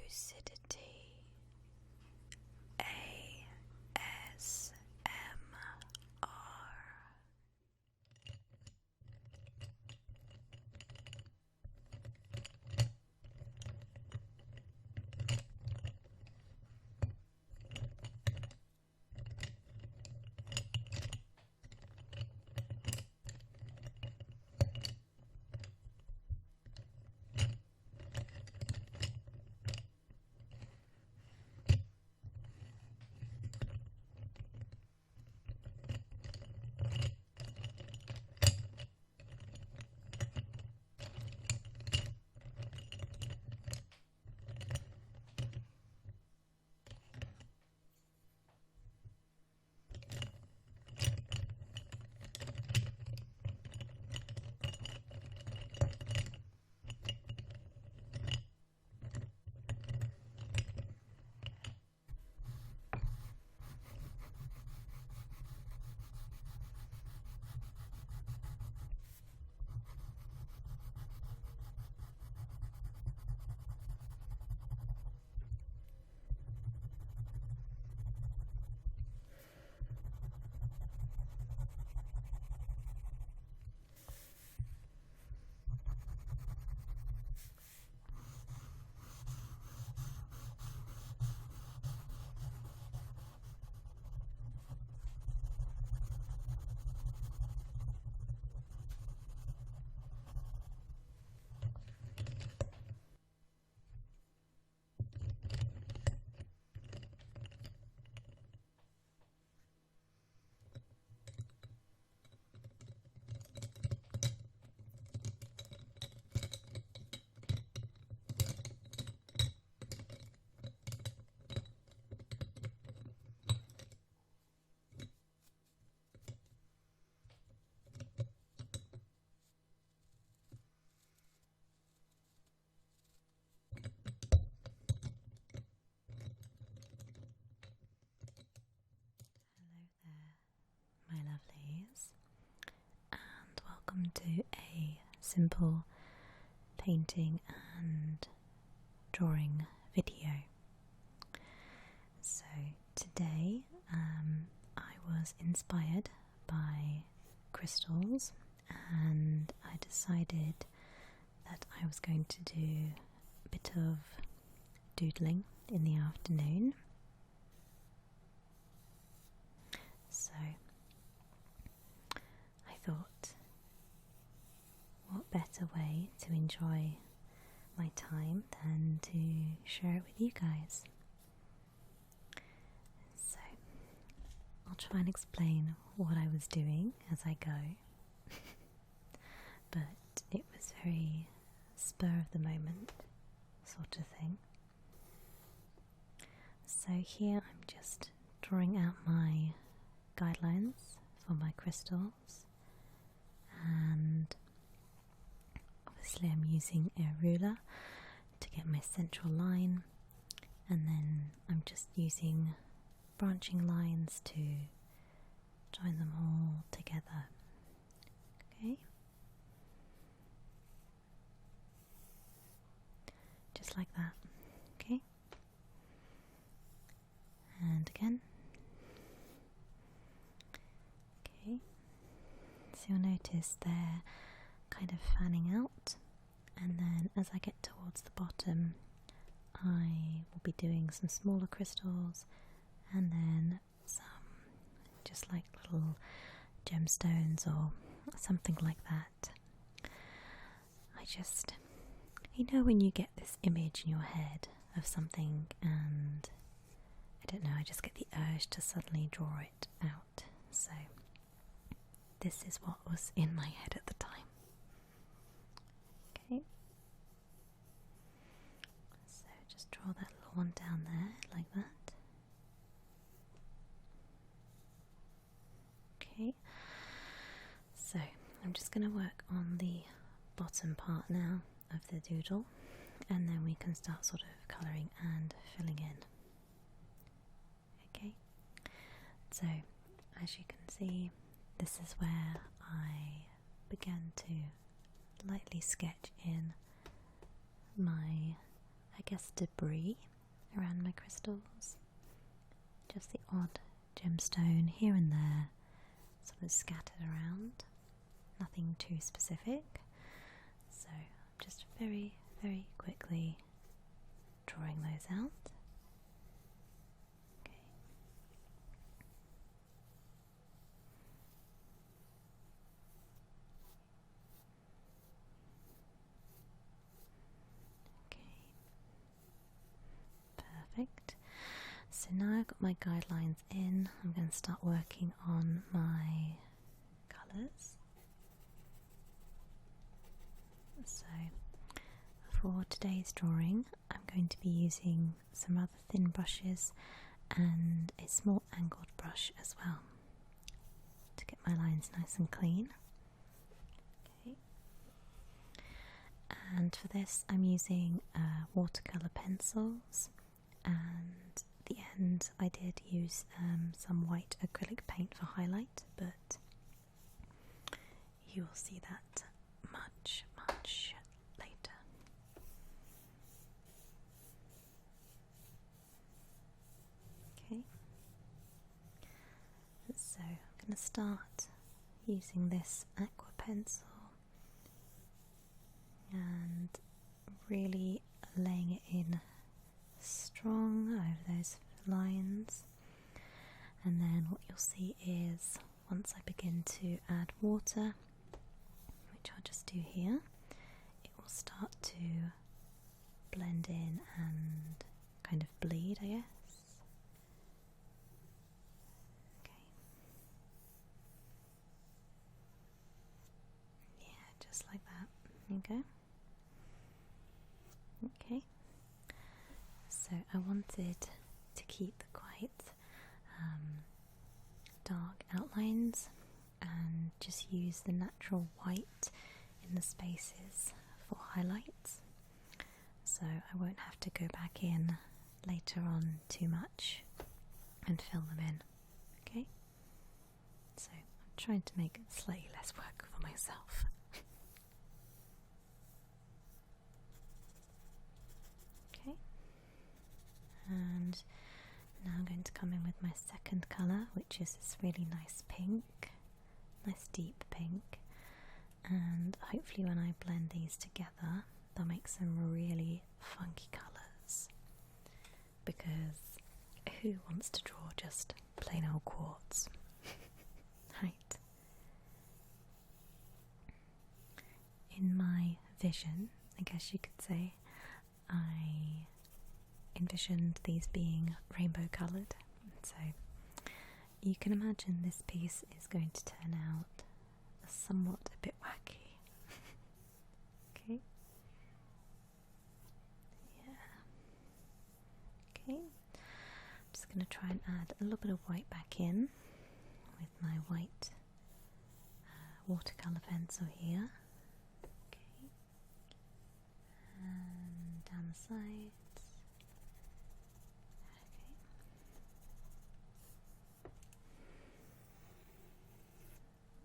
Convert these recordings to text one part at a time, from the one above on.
LadyLucidity ASMR. My lovelies, and welcome to a simple painting and drawing video. So today I was inspired by crystals, and I decided that I was going to do a bit of doodling in the afternoon. So I thought, what better way to enjoy my time than to share it with you guys. So I'll try and explain what I was doing as I go, but it was very spur of the moment sort of thing. So here I'm just drawing out my guidelines for my crystals, and obviously I'm using a ruler to get my central line, and then I'm just using branching lines to join them all together. Okay, just like that. Okay, and again. Okay, so you'll notice they're kind of fanning out, and then as I get towards the bottom I will be doing some smaller crystals and then some just like little gemstones or something like that. I just, you know, when you get this image in your head of something and I don't know, I just get the urge to suddenly draw it out. So this is what was in my head at the time. Okay, so just draw that little one down there like that. Okay, so I'm just going to work on the bottom part now of the doodle, and then we can start sort of colouring and filling in. Okay, so as you can see, this is where I began to lightly sketch in my I guess, debris around my crystals. Just the odd gemstone here and there, sort of scattered around. Nothing too specific. So I'm just very, very quickly drawing those out. Okay. Okay. Perfect. So now I've got my guidelines in, I'm going to start working on my colours. So for today's drawing I'm going to be using some rather thin brushes and a small angled brush as well to get my lines nice and clean. Okay. And for this I'm using watercolour pencils, and at the end I did use some white acrylic paint for highlight, but you will see that much later. Okay, so I'm going to start using this aqua pencil and really laying it in strong over those lines, and then what you'll see is once I begin to add water, which I'll just do here, it will start to blend in and kind of bleed, I guess. Okay. Yeah, just like that. There you go. Okay. So I wanted to keep the quite dark outlines and just use the natural white in the spaces for highlights, so I won't have to go back in later on too much and fill them in. Okay, so I'm trying to make it slightly less work for myself. Okay, and now I'm going to come in with my second colour, which is this really nice pink, nice deep pink, and hopefully when I blend these together they'll make some really funky colours, because who wants to draw just plain old quartz? Right. In my vision, I guess you could say, I envisioned these being rainbow coloured, so you can imagine this piece is going to turn out somewhat a bit wacky. Okay. Yeah. Okay. I'm just going to try and add a little bit of white back in with my white watercolour pencil here. Okay. And down the sides.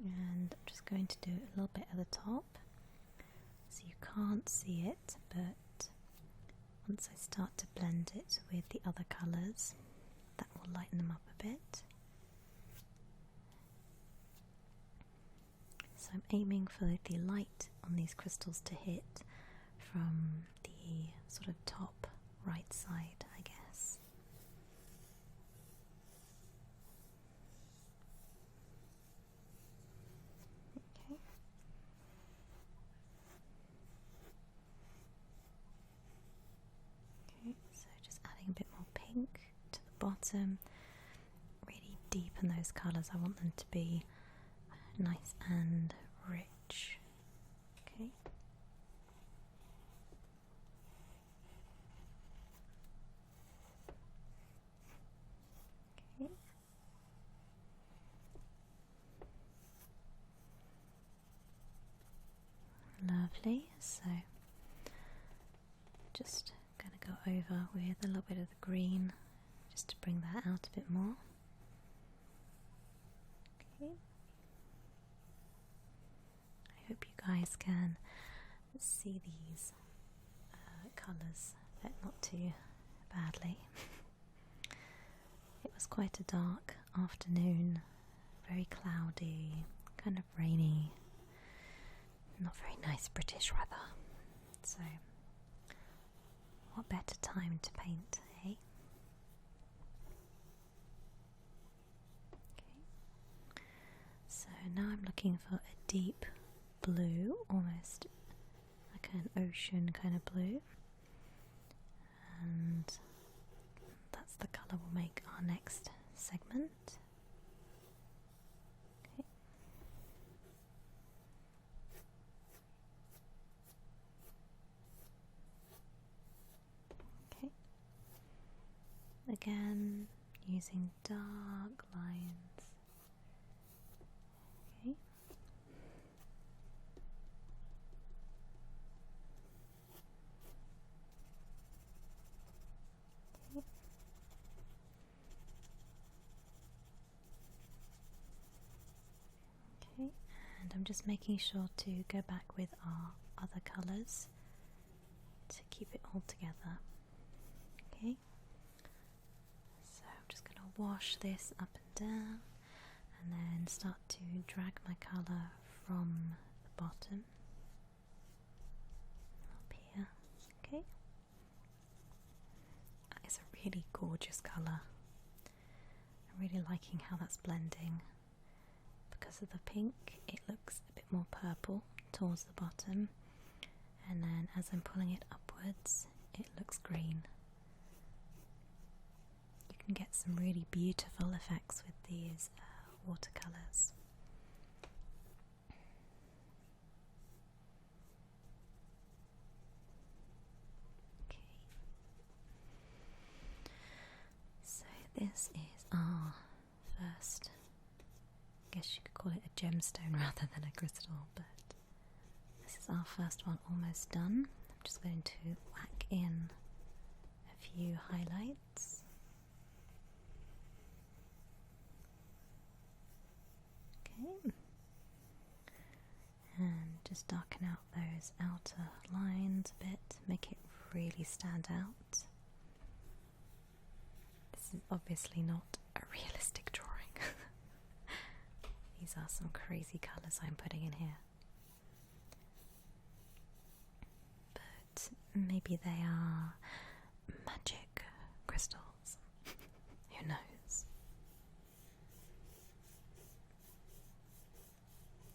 And I'm just going to do a little bit at the top so you can't see it, but once I start to blend it with the other colours, that will lighten them up a bit. So I'm aiming for the light on these crystals to hit from the sort of top right side, I guess. Okay. Okay, so just adding a bit more pink to the bottom. Really deepen those colours. I want them to be nice and rich. Okay. Okay. Lovely. So just going to go over with a little bit of the green just to bring that out a bit more. Okay. I hope you guys can see these colours it, not too badly. It was quite a dark afternoon, very cloudy, kind of rainy, not very nice British weather. So, what better time to paint, eh? Okay. So now I'm looking for a deep blue, almost like an ocean kind of blue. And that's the colour we'll make our next segment. Okay. Okay. Again, using dark lines. Okay. Okay, and I'm just making sure to go back with our other colours to keep it all together. Okay, so I'm just going to wash this up and down and then start to drag my colour from the bottom up here. Okay, that is a really gorgeous colour. I'm really liking how that's blending. Because of the pink, it looks a bit more purple towards the bottom, and then as I'm pulling it upwards, it looks green. You can get some really beautiful effects with these watercolours. Okay, so this is our first, I guess you could call it a gemstone rather than a crystal, but this is our first one almost done. I'm just going to whack in a few highlights. Okay, and just darken out those outer lines a bit, make it really stand out. This is obviously not a realistic drawing. These are some crazy colours I'm putting in here. But maybe they are magic crystals. Who knows?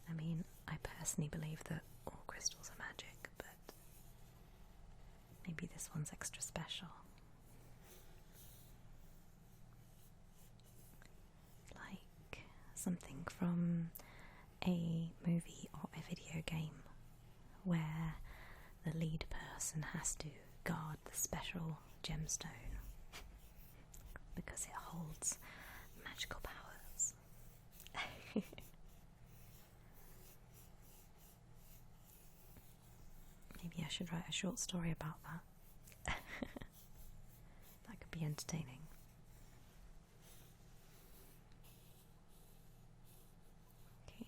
I mean, I personally believe that all crystals are magic, but maybe this one's extra special. Like something from a movie or a video game where the lead person has to guard the special gemstone because it holds magical powers. Maybe I should write a short story about that. That could be entertaining. Okay.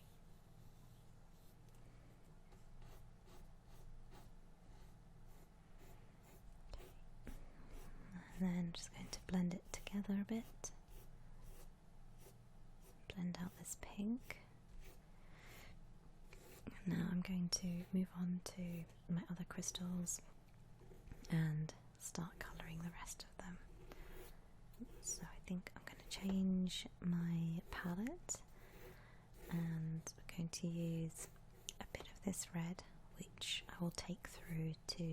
And then I'm just going to blend it together a bit. Blend out this pink. Now I'm going to move on to my other crystals and start colouring the rest of them. So I think I'm going to change my palette, and we're going to use a bit of this red, which I will take through to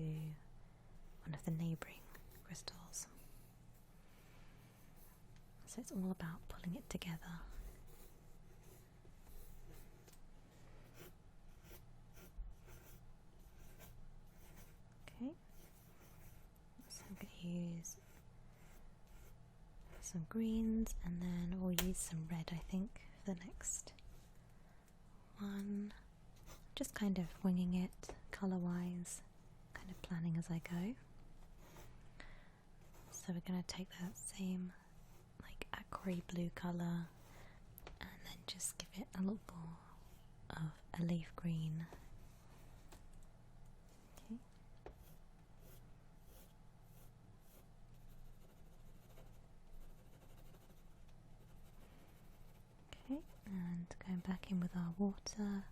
one of the neighbouring crystals. So it's all about pulling it together. Okay, so I'm going to use some greens, and then we'll use some red, I think, for the next one. Just kind of winging it colour-wise, kind of planning as I go. So we're going to take that same like aqua blue colour and then just give it a little more of a leaf green. Okay. And going back in with our water,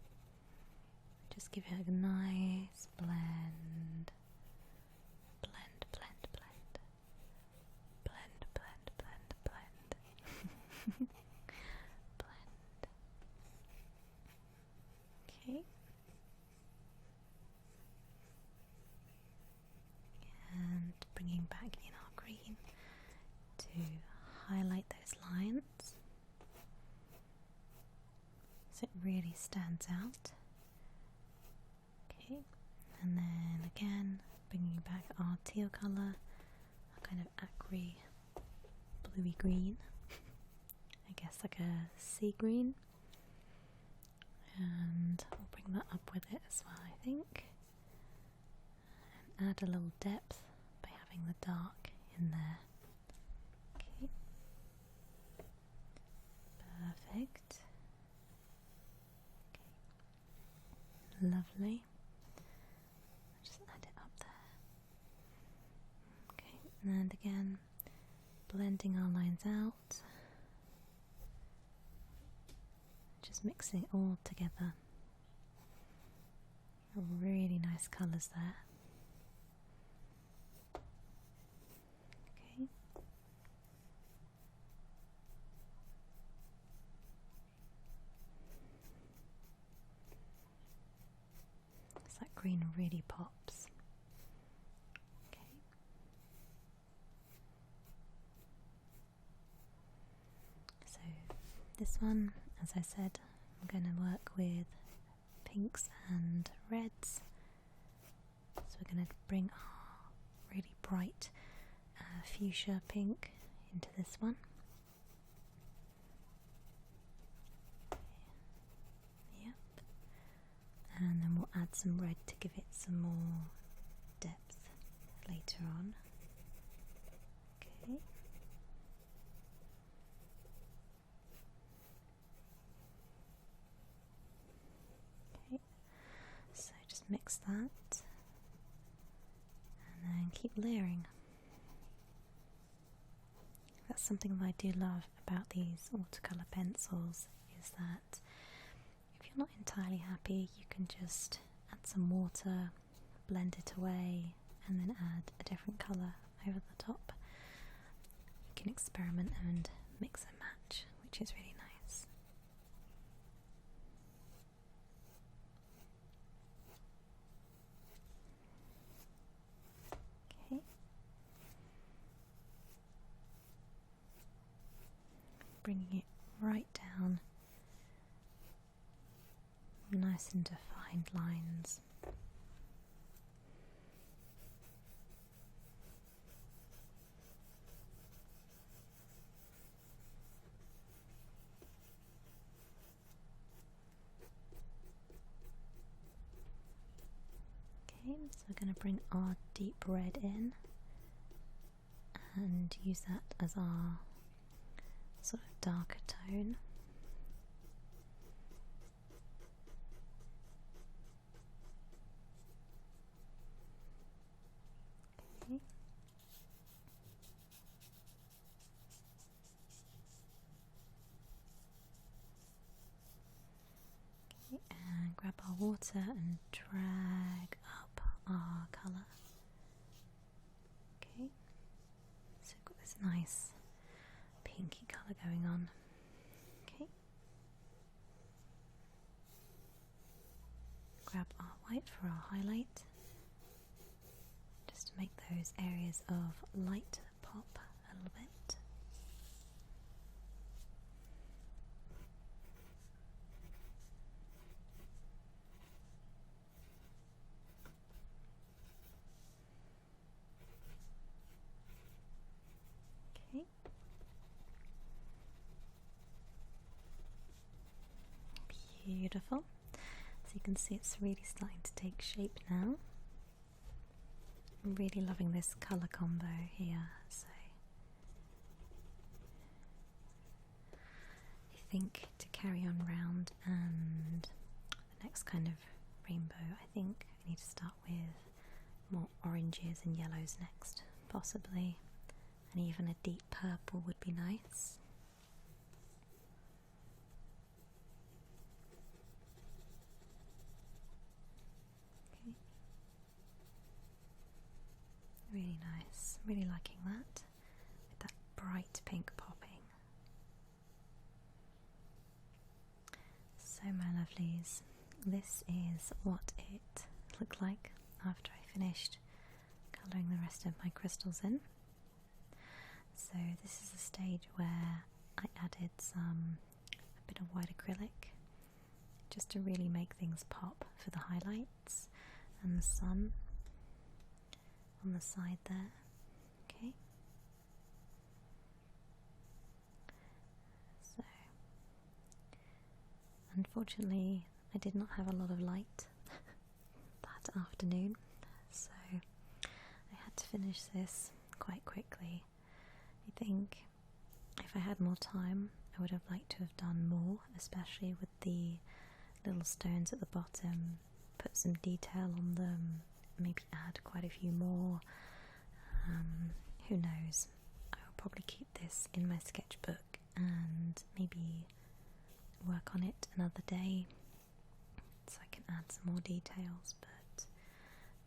just give it a nice blend. Blend, blend, blend. Blend, blend, blend, blend. Blend. Okay. And bringing back in our green to highlight those lines so it really stands out. Okay, and then again bringing back our teal colour, a kind of acre bluey green, I guess like a sea green, and we'll bring that up with it as well, I think, and add a little depth by having the dark in there. Okay, perfect. Okay. Lovely. Just add it up there. Okay, and again, blending our lines out. Just mixing it all together. Really nice colours there. Okay. So that green really pops. Okay. So this one, as I said, I'm going to work with pinks and reds. So we're going to bring our really bright fuchsia pink into this one. Yep. And then we'll add some red to give it some more depth later on. Okay. Okay. So just mix that and then keep layering. That's something that I do love about these watercolour pencils, is that if you're not entirely happy, you can just add some water, blend it away, and then add a different colour over the top. You can experiment and mix and match, which is really nice. Okay. Bringing it right down, nice and defined lines. Okay, so we're going to bring our deep red in and use that as our sort of darker tone. Okay. Okay, and grab our water and drag up our colour. Okay, so we've got this nice pinky colour going on. Okay, grab our white for our highlight, just to make those areas of light pop a little bit. Okay. Beautiful. So you can see it's really starting to take shape now. I'm really loving this colour combo here. So I think to carry on round and the next kind of rainbow, I think I need to start with more oranges and yellows next, possibly, and even a deep purple would be nice. Really nice. Really liking that. With that bright pink popping. So my lovelies, this is what it looked like after I finished colouring the rest of my crystals in. So this is a stage where I added a bit of white acrylic just to really make things pop for the highlights and the sun on the side there. Okay. So unfortunately I did not have a lot of light that afternoon, so I had to finish this quite quickly. I think if I had more time I would have liked to have done more, especially with the little stones at the bottom, put some detail on them, maybe add quite a few more. Who knows? I will probably keep this in my sketchbook and maybe work on it another day so I can add some more details, but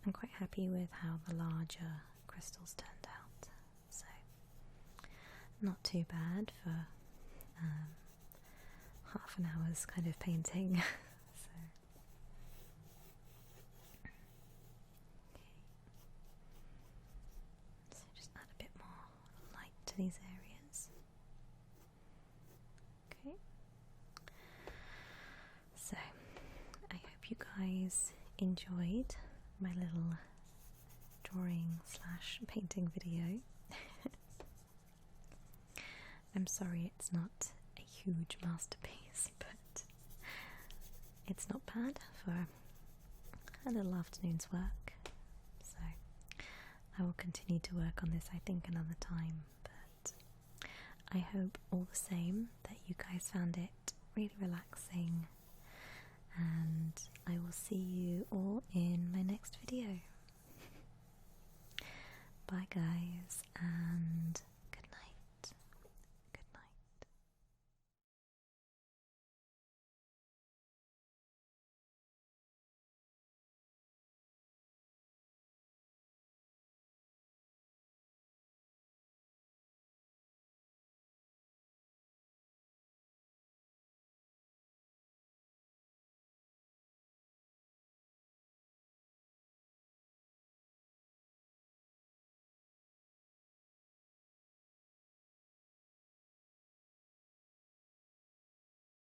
I'm quite happy with how the larger crystals turned out. So not too bad for half an hour's kind of painting. So So just add a bit more light to these areas. Okay. So I hope you guys enjoyed my little drawing slash painting video. I'm sorry it's not a huge masterpiece, but it's not bad for a little afternoon's work. So I will continue to work on this, I think, another time, but I hope all the same that you guys found it really relaxing, and I will see you all in my next video. Bye guys, and